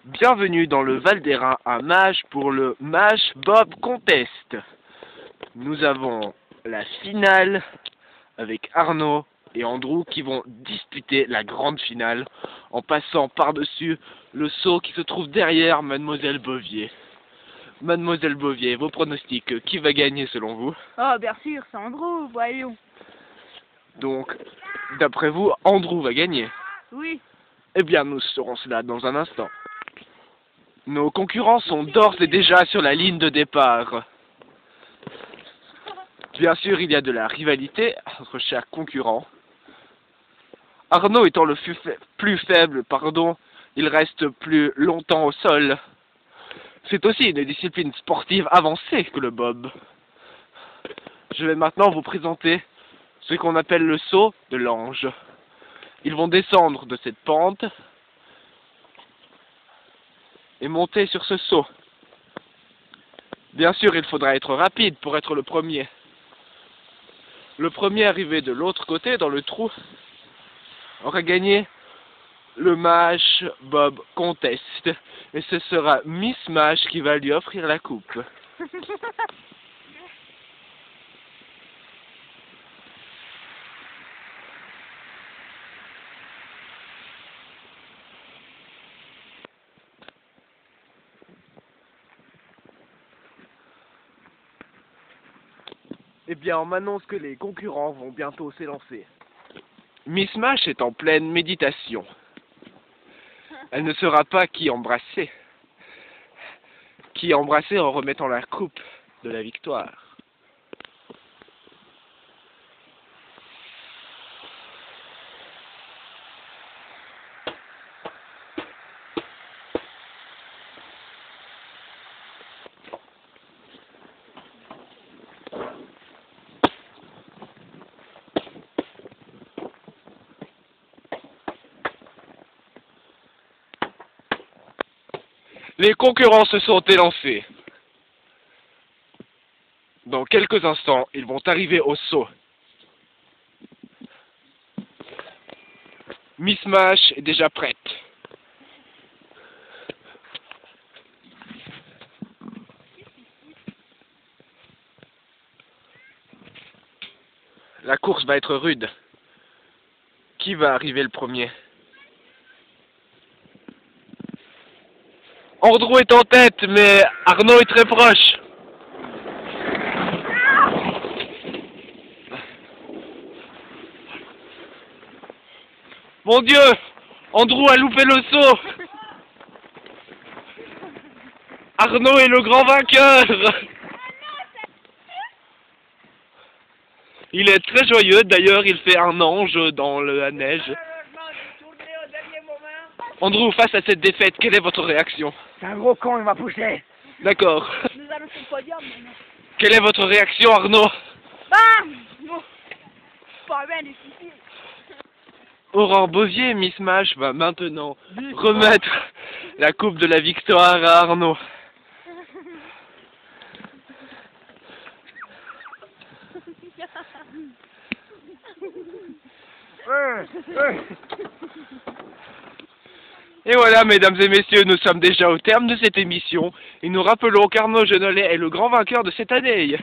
Bienvenue dans le Val d'Airain à Mache pour le Mache Bob Contest. Nous avons la finale avec Arnaud et Andrew qui vont disputer la grande finale en passant par-dessus le seau qui se trouve derrière Mademoiselle Bovier. Mademoiselle Bovier, vos pronostics, qui va gagner selon vous? Oh, bien sûr, c'est Andrew, voyons. Donc, d'après vous, Andrew va gagner? Oui. Eh bien, nous saurons cela dans un instant. Nos concurrents sont d'ores et déjà sur la ligne de départ. Bien sûr, il y a de la rivalité entre chaque concurrent. Arnaud étant le plus faible, il reste plus longtemps au sol. C'est aussi une discipline sportive avancée que le bob. Je vais maintenant vous présenter ce qu'on appelle le saut de l'ange. Ils vont descendre de cette pente et monter sur ce saut. Bien sûr, il faudra être rapide pour être le premier. Le premier arrivé de l'autre côté, dans le trou, aura gagné le Mache Bob Contest. Et ce sera Miss Mache qui va lui offrir la coupe. Eh bien, on m'annonce que les concurrents vont bientôt s'élancer. Miss Mache est en pleine méditation. Elle ne saura pas qui embrasser. Qui embrasser en remettant la coupe de la victoire. Les concurrents se sont élancés. Dans quelques instants, ils vont arriver au saut. Miss Mache est déjà prête. La course va être rude. Qui va arriver le premier? Andrew est en tête, mais Arnaud est très proche. Mon Dieu! Andrew a loupé le saut! Arnaud est le grand vainqueur! Il est très joyeux, d'ailleurs il fait un ange dans la neige. Andrew, face à cette défaite, quelle est votre réaction? C'est un gros con, il m'a poussé. D'accord. Nous allons sur le podium maintenant. Quelle est votre réaction, Arnaud? Bam! Bon. Pas bien difficile. Aurore Bovier, Miss Mache va maintenant remettre la coupe de la victoire à Arnaud. Et voilà, mesdames et messieurs, nous sommes déjà au terme de cette émission et nous rappelons qu'Arnaud Genollet est le grand vainqueur de cette année.